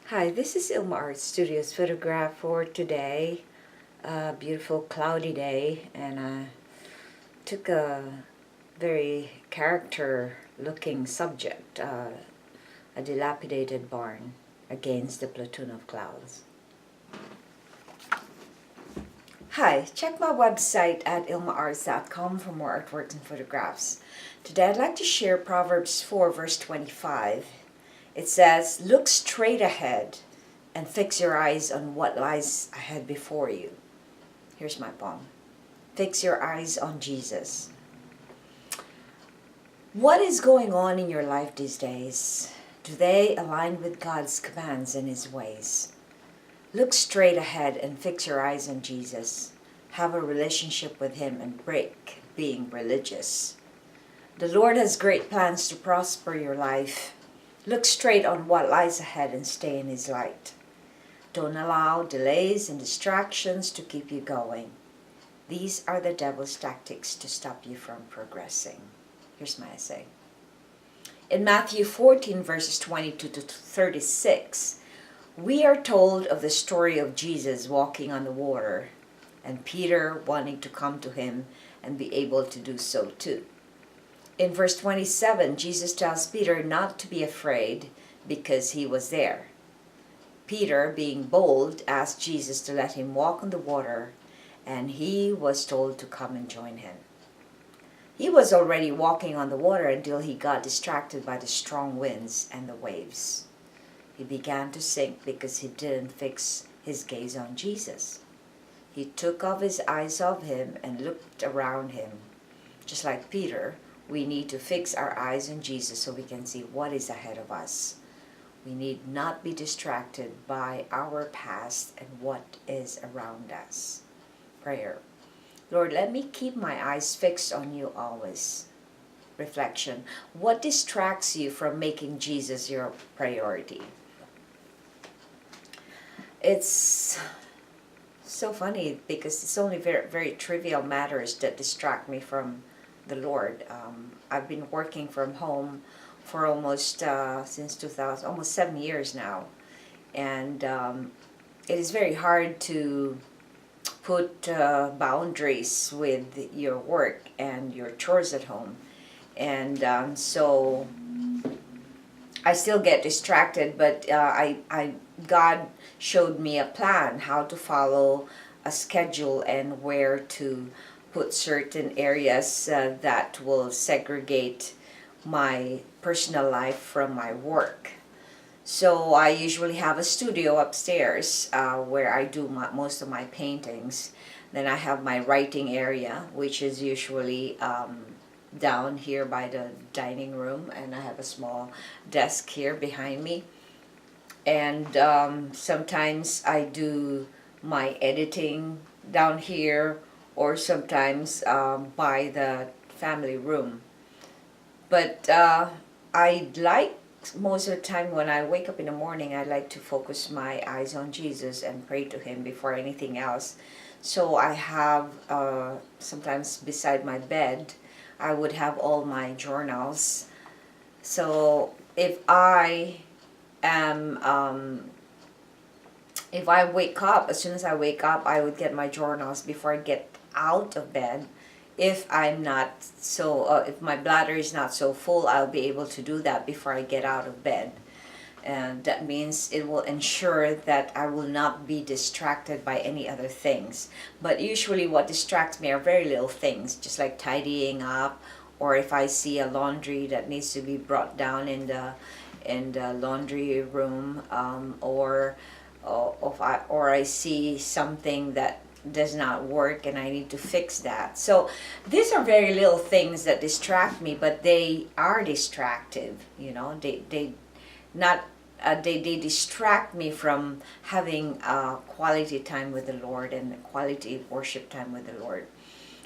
Hi, this is Ilma Art Studios photograph for today. A beautiful cloudy day, and I took a very character looking subject, a dilapidated barn against the platoon of clouds. Hi, check my website at ilmaarts.com for more artworks and photographs. Today I'd like to share Proverbs 4 verse 25. It says, "Look straight ahead and fix your eyes on what lies ahead before you." Here's my poem. Fix your eyes on Jesus. What is going on in your life these days? Do they align with God's commands and His ways? Look straight ahead and fix your eyes on Jesus. Have a relationship with Him and break being religious. The Lord has great plans to prosper your life. Look straight on what lies ahead and stay in His light. Don't allow delays and distractions to keep you going. These are the devil's tactics to stop you from progressing. Here's my essay. In Matthew 14 verses 22 to 36, we are told of the story of Jesus walking on the water and Peter wanting to come to Him and be able to do so too. In verse 27, Jesus tells Peter not to be afraid because he was there. Peter, being bold, asked Jesus to let him walk on the water, and he was told to come and join him. He was already walking on the water until he got distracted by the strong winds and the waves. He began to sink because he didn't fix his gaze on Jesus. He took off his eyes of Him and looked around him. Just like Peter, we need to fix our eyes on Jesus so we can see what is ahead of us. We need not be distracted by our past and what is around us. Prayer. Lord, let me keep my eyes fixed on You always. Reflection. What distracts you from making Jesus your priority? It's so funny because it's only very, very trivial matters that distract me from the Lord. I've been working from home for almost since 2000, almost 7 years now, and it is very hard to put boundaries with your work and your chores at home, and so I still get distracted. But God showed me a plan how to follow a schedule and where to put certain areas that will segregate my personal life from my work. So I usually have a studio upstairs where I do most of my paintings. Then I have my writing area, which is usually down here by the dining room, and I have a small desk here behind me. And sometimes I do my editing down here, or sometimes by the family room. But I like, most of the time when I wake up in the morning, I like to focus my eyes on Jesus and pray to Him before anything else. So I have, sometimes beside my bed, I would have all my journals. So if I wake up, as soon as I wake up, I would get my journals before I get out of bed. If I'm not so, if my bladder is not so full, I'll be able to do that before I get out of bed. And that means it will ensure that I will not be distracted by any other things. But usually what distracts me are very little things, just like tidying up, or if I see a laundry that needs to be brought down in the laundry room, or I see something that does not work and I need to fix that. So these are very little things that distract me, but they are distractive. They distract me from having quality time with the Lord and quality worship time with the Lord.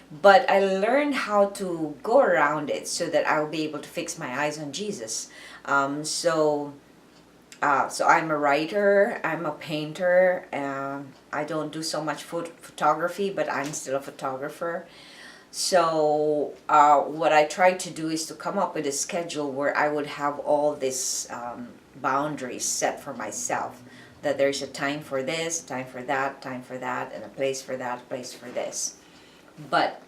But I learned how to go around it so that I'll be able to fix my eyes on Jesus. So I'm a writer, I'm a painter, I don't do so much photography, but I'm still a photographer. So what I tried to do is to come up with a schedule where I would have all this boundaries set for myself, that there's a time for this, time for that, and a place for that, place for this. But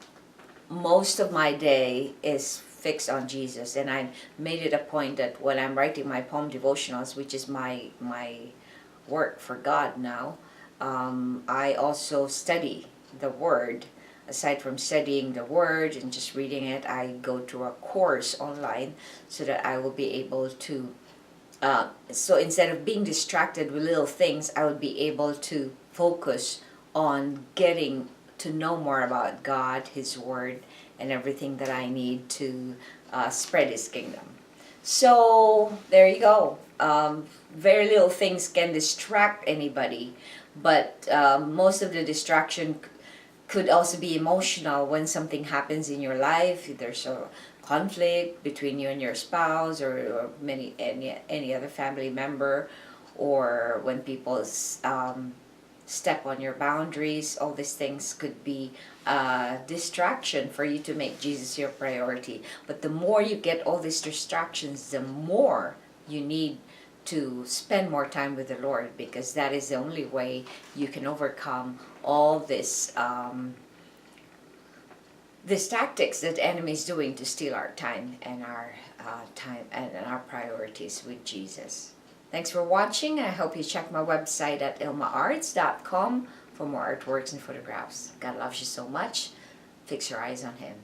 most of my day is fixed on Jesus, and I made it a point that when I'm writing my poem devotionals, which is my work for God now, I also study the Word. Aside from studying the Word and just reading it, I go to a course online so that I will be able to, so instead of being distracted with little things, I would be able to focus on getting to know more about God, His Word, and everything that I need to spread His kingdom. So there you go. Very little things can distract anybody, but most of the distraction could also be emotional when something happens in your life. If there's a conflict between you and your spouse, or any other family member, or when people step on your boundaries. All these things could be a distraction for you to make Jesus your priority. But the more you get all these distractions, the more you need to spend more time with the Lord, because that is the only way you can overcome all this tactics that the enemy is doing to steal our time and our our priorities with Jesus. Thanks for watching. I hope you check my website at ilmaarts.com for more artworks and photographs. God loves you so much. Fix your eyes on Him.